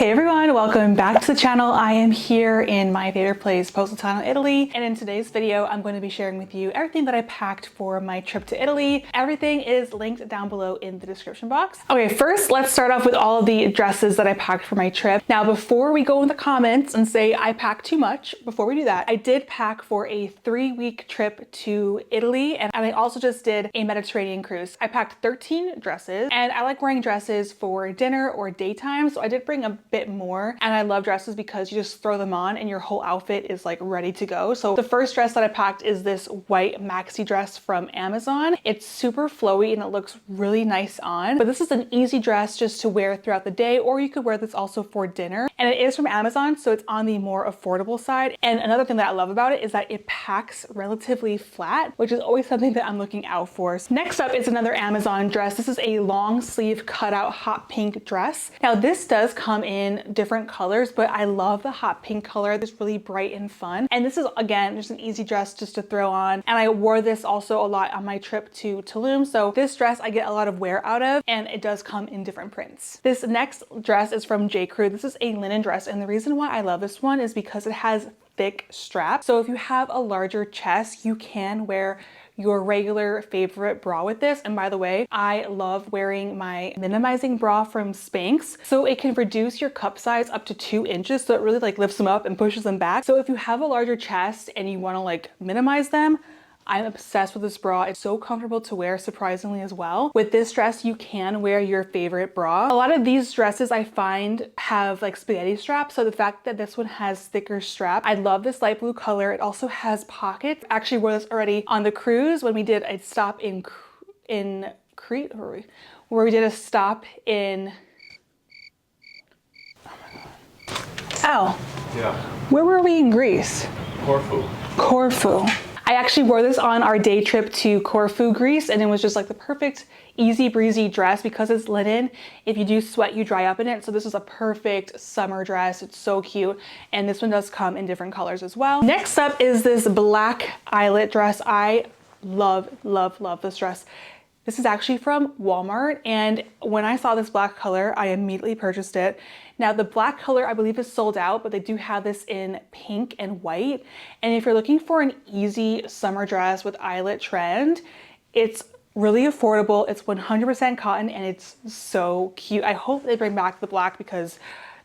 Hey everyone, welcome back to the channel. I am here in my favorite place, Positano, Italy. And in today's video, I'm going to be sharing with you everything that I packed for my trip to Italy. Everything is linked down below in the description box. Okay, first let's start off with all of the dresses that I packed for my trip. Now, before we go in the comments and say I packed too much, before we do that, I did pack for a 3-week trip to Italy. And I also just did a Mediterranean cruise. I packed 13 dresses and I like wearing dresses for dinner or daytime. So I did bring a bit more, and I love dresses because you just throw them on and your whole outfit is like ready to go. So the first dress that I packed is this white maxi dress from Amazon. It's super flowy and it looks really nice on, but this is an easy dress just to wear throughout the day, or you could wear this also for dinner. And it is from Amazon, so it's on the more affordable side. And another thing that I love about it is that it packs relatively flat, which is always something that I'm looking out for. So next up is another Amazon dress. This is a long sleeve cutout hot pink dress. Now this does come in different colors, but I love the hot pink color. It's really bright and fun. And this is, again, just an easy dress just to throw on. And I wore this also a lot on my trip to Tulum. So this dress I get a lot of wear out of, and it does come in different prints. This next dress is from J. Crew. This is a linen dress. And the reason why I love this one is because it has thick straps. So if you have a larger chest, you can wear your regular favorite bra with this. And by the way, I love wearing my minimizing bra from Spanx. So it can reduce your cup size up to 2 inches. So it really like lifts them up and pushes them back. So if you have a larger chest and you want to like minimize them, I'm obsessed with this bra. It's so comfortable to wear, surprisingly, as well. With this dress, you can wear your favorite bra. A lot of these dresses I find have like spaghetti straps. So the fact that this one has thicker strap, I love this light blue color. It also has pockets. I actually wore this already on the cruise when we did a stop in Crete, where we did a stop in, oh my God. Ow. Yeah. Where were we in Greece? Corfu. Corfu. I actually wore this on our day trip to Corfu, Greece, and it was just like the perfect easy breezy dress because it's linen. If you do sweat, you dry up in it. So this is a perfect summer dress. It's so cute. And this one does come in different colors as well. Next up is this black eyelet dress. I love, love, love this dress. This is actually from Walmart, and when I saw this black color, I immediately purchased it. Now the black color I believe is sold out, but they do have this in pink and white. And if you're looking for an easy summer dress with eyelet trend, it's really affordable. It's 100% cotton and it's so cute. I hope they bring back the black because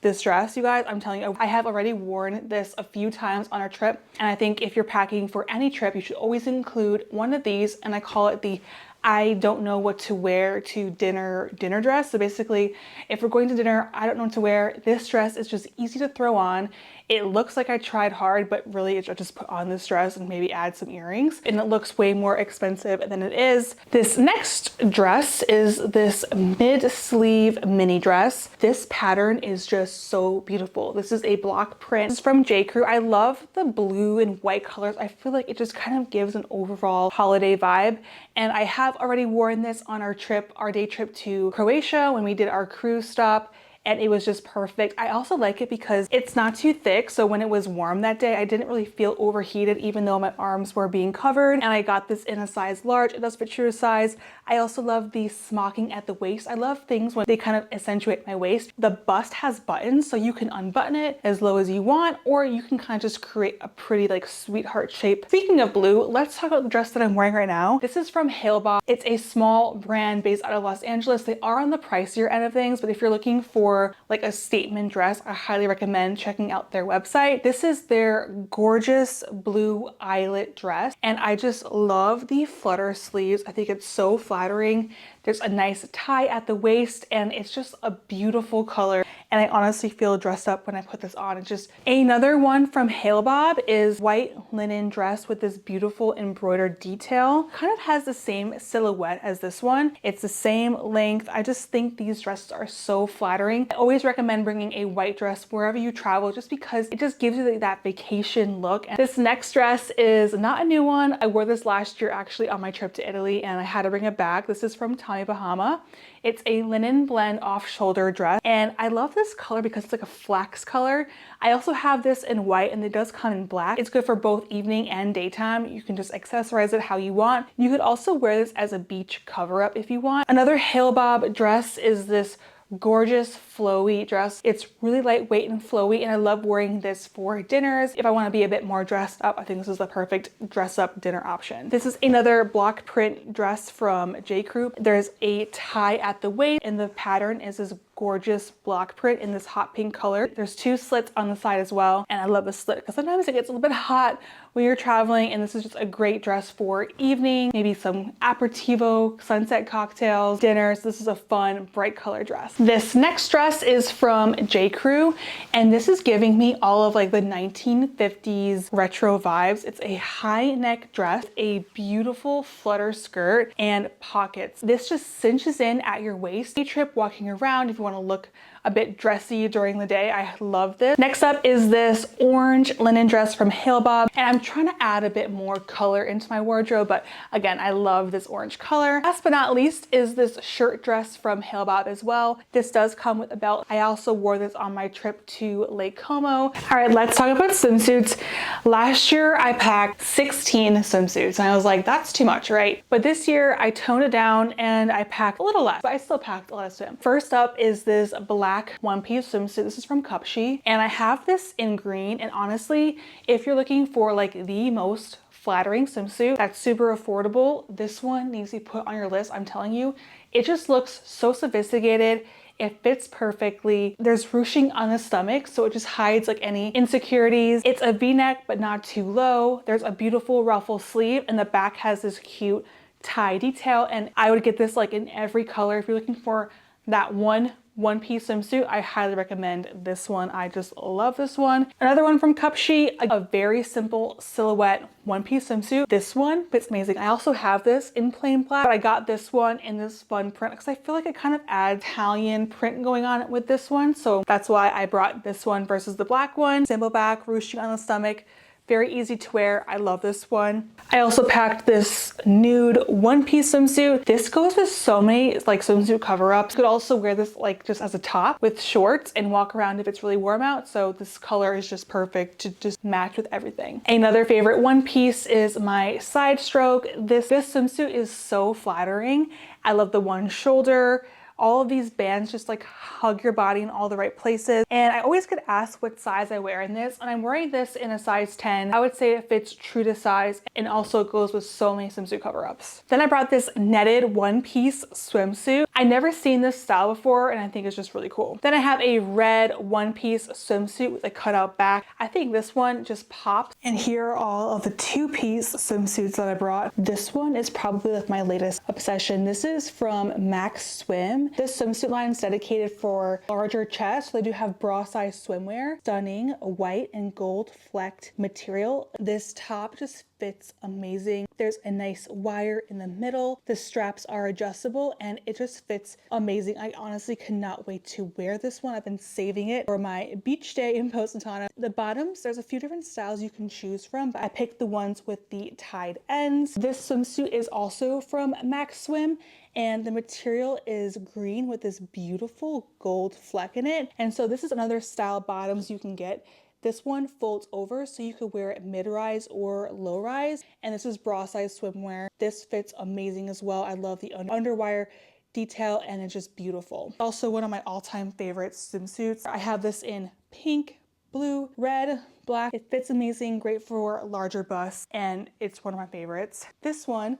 this dress, you guys, I'm telling you, I have already worn this a few times on our trip. And I think if you're packing for any trip, you should always include one of these, and I call it the I don't know what to wear to dinner dress. So basically, if we're going to dinner, I don't know what to wear. This dress is just easy to throw on. It looks like I tried hard, but really I just put on this dress and maybe add some earrings, and it looks way more expensive than it is. This next dress is this mid-sleeve mini dress. This pattern is just so beautiful. This is a block print. This is from J. Crew. I love the blue and white colors. I feel like it just kind of gives an overall holiday vibe. And I have already worn this on our trip, our day trip to Croatia when we did our cruise stop, and it was just perfect. I also like it because it's not too thick, so when it was warm that day, I didn't really feel overheated even though my arms were being covered. And I got this in a size large. It does fit your size. I also love the smocking at the waist. I love things when they kind of accentuate my waist. The bust has buttons, so you can unbutton it as low as you want, or you can kind of just create a pretty like sweetheart shape. Speaking of blue, let's talk about the dress that I'm wearing right now. This is from Halebop. It's a small brand based out of Los Angeles. They are on the pricier end of things, but if you're looking for like a statement dress, I highly recommend checking out their website. This is their gorgeous blue eyelet dress, and I just love the flutter sleeves. I think it's so flattering. There's a nice tie at the waist, and it's just a beautiful color. And I honestly feel dressed up when I put this on. It's just another one from Halebop is white linen dress with this beautiful embroidered detail. Kind of has the same silhouette as this one. It's the same length. I just think these dresses are so flattering. I always recommend bringing a white dress wherever you travel just because it just gives you that vacation look. And this next dress is not a new one. I wore this last year actually on my trip to Italy, and I had to bring it back. This is from Tommy Bahama. It's a linen blend off-shoulder dress, and I love this color because it's like a flax color. I also have this in white, and it does come in black. It's good for both evening and daytime. You can just accessorize it how you want. You could also wear this as a beach cover-up if you want. Another Halebop dress is this gorgeous flowy dress. It's really lightweight and flowy, and I love wearing this for dinners. If I want to be a bit more dressed up, I think this is the perfect dress up dinner option. This is another block print dress from J. Crew. There's a tie at the waist, and the pattern is this gorgeous block print in this hot pink color. There's 2 slits on the side as well, and I love the slit because sometimes it gets a little bit hot when you're traveling, and this is just a great dress for evening, maybe some aperitivo, sunset cocktails, dinners. This is a fun, bright color dress. This next dress is from J. Crew, and this is giving me all of like the 1950s retro vibes. It's a high neck dress, a beautiful flutter skirt, and pockets. This just cinches in at your waist. Day trip walking around if you want to look a bit dressy during the day. I love this. Next up is this orange linen dress from Hale-Bob, and I'm trying to add a bit more color into my wardrobe, but again, I love this orange color. Last but not least is this shirt dress from Hale-Bob as well. This does come with a belt. I also wore this on my trip to Lake Como. All right, let's talk about swimsuits. Last year I packed 16 swimsuits, and I was like, that's too much, right? But this year I toned it down and I packed a little less, but I still packed a lot of swim. First up is this black one-piece swimsuit. This is from Cupshe, and I have this in green, and honestly, if you're looking for like the most flattering swimsuit that's super affordable, this one needs to be put on your list. I'm telling you, it just looks so sophisticated. It fits perfectly. There's ruching on the stomach, so it just hides like any insecurities. It's a V-neck, but not too low. There's a beautiful ruffle sleeve, and the back has this cute tie detail, and I would get this like in every color. If you're looking for that one-piece swimsuit, I highly recommend this one. I just love this one. Another one from Cupshe, a very simple silhouette one-piece swimsuit. This one fits amazing. I also have this in plain black, but I got this one in this fun print because I feel like it kind of adds Italian print going on with this one. So that's why I brought this one versus the black one. Simple back, ruching on the stomach. Very easy to wear. I love this one. I also packed this nude one-piece swimsuit. This goes with so many like swimsuit cover-ups. You could also wear this like just as a top with shorts and walk around if it's really warm out. So this color is just perfect to just match with everything. Another favorite one piece is my side stroke. This swimsuit is so flattering. I love the one shoulder. All of these bands just like hug your body in all the right places. And I always get asked what size I wear in this, and I'm wearing this in a size 10. I would say it fits true to size, and also it goes with so many swimsuit cover-ups. Then I brought this netted one-piece swimsuit. I never seen this style before, and I think it's just really cool. Then I have a red one-piece swimsuit with a cutout back. I think this one just pops. And here are all of the 2-piece swimsuits that I brought. This one is probably like my latest obsession. This is from Max Swim. This swimsuit line is dedicated for larger chests. So they do have bra size swimwear. Stunning white and gold flecked material. This top just fits amazing. There's a nice wire in the middle. The straps are adjustable and it just fits amazing. I honestly cannot wait to wear this one. I've been saving it for my beach day in Positano. The bottoms, there's a few different styles you can choose from, but I picked the ones with the tied ends. This swimsuit is also from Max Swim, and the material is green with this beautiful gold fleck in it. And so this is another style bottoms you can get. This one folds over so you could wear it mid-rise or low-rise. And this is bra size swimwear. This fits amazing as well. I love the underwire detail and it's just beautiful. Also one of my all-time favorite swimsuits. I have this in pink, blue, red, black. It fits amazing, great for larger busts, and it's one of my favorites. This one,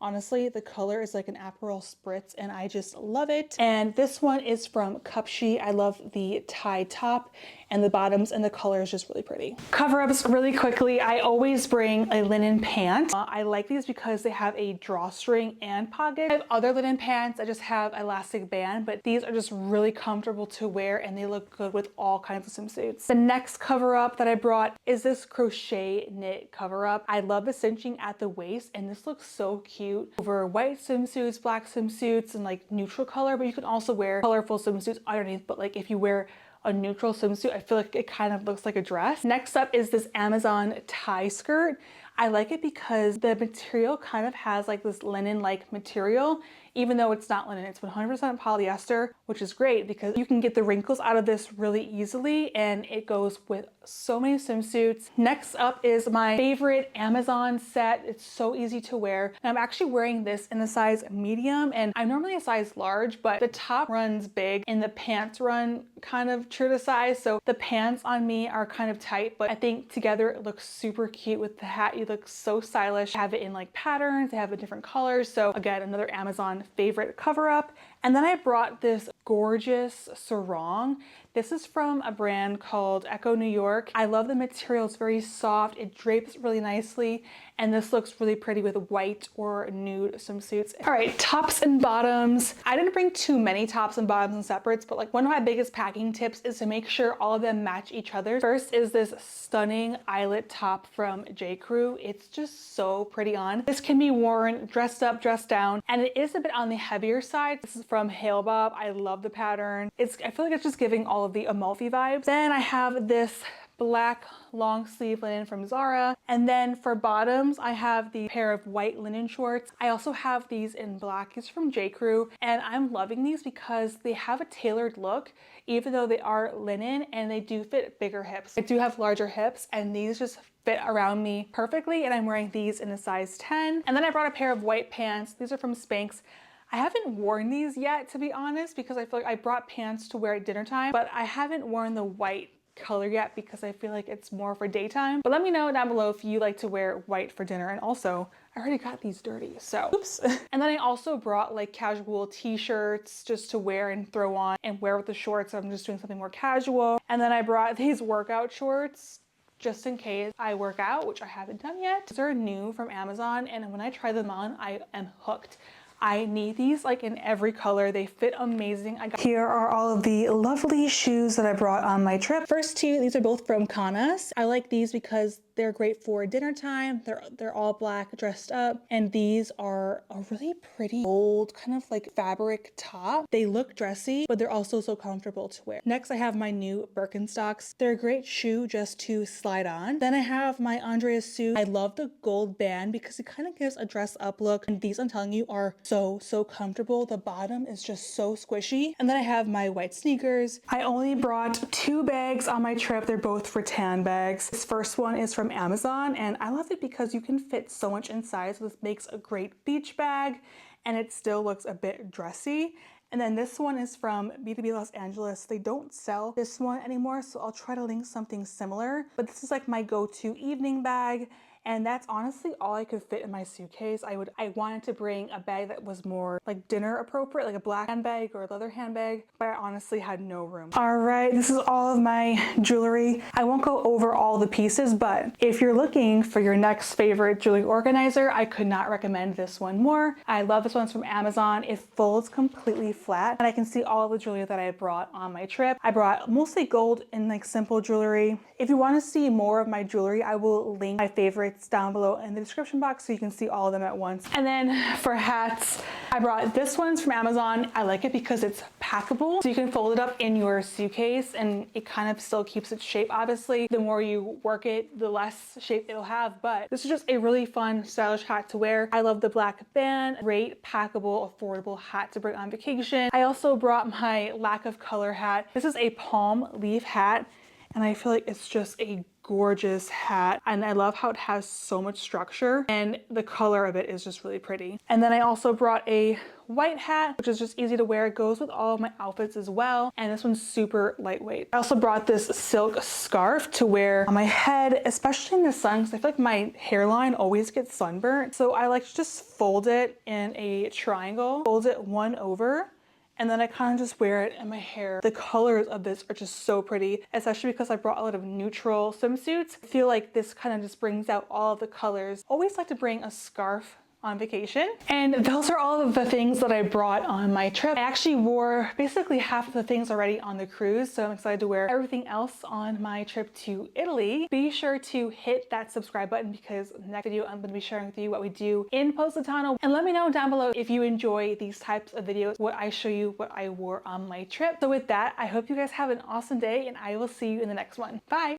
honestly, the color is like an Aperol Spritz and I just love it. And this one is from Cupshe. I love the tie top and the bottoms, and the color is just really pretty. Cover-ups really quickly. I always bring a linen pant. I like these because they have a drawstring and pocket. I have other linen pants that just have elastic band, but these are just really comfortable to wear and they look good with all kinds of swimsuits. The next cover-up that I brought is this crochet knit cover-up. I love the cinching at the waist, and this looks so cute over white swimsuits, black swimsuits, and like neutral color, but you can also wear colorful swimsuits underneath. But like if you wear a neutral swimsuit, I feel like it kind of looks like a dress. Next up is this Amazon tie skirt. I like it because the material kind of has like this linen-like material, even though it's not linen. It's 100% polyester, which is great because you can get the wrinkles out of this really easily, and it goes with so many swimsuits. Next up is my favorite Amazon set. It's so easy to wear. And I'm actually wearing this in the size medium, and I'm normally a size large, but the top runs big and the pants run kind of true to size. So the pants on me are kind of tight, but I think together it looks super cute with the hat. You look so stylish. I have it in like patterns, they have it different colors. So again, another Amazon favorite cover up. And then I brought this gorgeous sarong. This is from a brand called Echo New York. I love the material. It's very soft. It drapes really nicely. And this looks really pretty with white or nude swimsuits. All right, tops and bottoms. I didn't bring too many tops and bottoms and separates, but like one of my biggest packing tips is to make sure all of them match each other. First is this stunning eyelet top from J. Crew. It's just so pretty on. This can be worn dressed up, dressed down, and it is a bit on the heavier side. This is from Hale Bob. I love the pattern. I feel like it's just giving all of the Amalfi vibes. Then I have this black long sleeve linen from Zara. And then for bottoms, I have the pair of white linen shorts. I also have these in black. These are from J. Crew, and I'm loving these because they have a tailored look, even though they are linen, and they do fit bigger hips. I do have larger hips, and these just fit around me perfectly, and I'm wearing these in a size 10. And then I brought a pair of white pants. These are from Spanx. I haven't worn these yet, to be honest, because I feel like I brought pants to wear at dinner time, but I haven't worn the white color yet because I feel like it's more for daytime. But let me know down below if you like to wear white for dinner. And also, I already got these dirty, so oops. And then I also brought like casual t-shirts just to wear and throw on and wear with the shorts. So I'm just doing something more casual. And then I brought these workout shorts just in case I work out, which I haven't done yet. These are new from Amazon, and when I try them on, I am hooked. I need these like in every color. They fit amazing. Here are all of the lovely shoes that I brought on my trip. First two, these are both from Kanas. I like these because they're great for dinner time. They're all black dressed up, and these are a really pretty gold kind of like fabric top. They look dressy, but they're also so comfortable to wear. Next, I have my new Birkenstocks. They're a great shoe just to slide on. Then I have my Andreas suit. I love the gold band because it kind of gives a dress up look, and these, I'm telling you, are so comfortable. The bottom is just so squishy. And then I have my white sneakers. I only brought 2 bags on my trip. They're both rattan bags. This first one is from Amazon, and I love it because you can fit so much inside. So this makes a great beach bag, and it still looks a bit dressy. And then this one is from B2B Los Angeles. They don't sell this one anymore, so I'll try to link something similar. But this is like my go-to evening bag. And that's honestly all I could fit in my suitcase. I wanted to bring a bag that was more like dinner appropriate, like a black handbag or a leather handbag, but I honestly had no room. All right, this is all of my jewelry. I won't go over all the pieces, but if you're looking for your next favorite jewelry organizer, I could not recommend this one more. I love this one. It's from Amazon. It folds completely flat, and I can see all of the jewelry that I brought on my trip. I brought mostly gold and like simple jewelry. If you want to see more of my jewelry, I will link my favorites down below in the description box so you can see all of them at once. And then for hats, I brought this one's from Amazon. I like it because it's packable, so you can fold it up in your suitcase, and it kind of still keeps its shape. Obviously, the more you work it, the less shape it'll have, but this is just a really fun, stylish hat to wear. I love the black band. Great, packable, affordable hat to bring on vacation. I also brought my lack of color hat. This is a palm leaf hat, and I feel like it's just a gorgeous hat, and I love how it has so much structure, and the color of it is just really pretty. And then I also brought a white hat, which is just easy to wear. It goes with all of my outfits as well, and this one's super lightweight. I also brought this silk scarf to wear on my head, especially in the sun, because I feel like my hairline always gets sunburnt. So I like to just fold it in a triangle, fold it one over, and then I kind of just wear it in my hair. The colors of this are just so pretty, especially because I brought a lot of neutral swimsuits. I feel like this kind of just brings out all of the colors. Always like to bring a scarf on vacation. And those are all of the things that I brought on my trip. I actually wore basically half of the things already on the cruise, so I'm excited to wear everything else on my trip to Italy. Be sure to hit that subscribe button because in the next video I'm going to be sharing with you what we do in Positano. And let me know down below if you enjoy these types of videos, what I show you, what I wore on my trip. So with that, I hope you guys have an awesome day, and I will see you in the next one. Bye!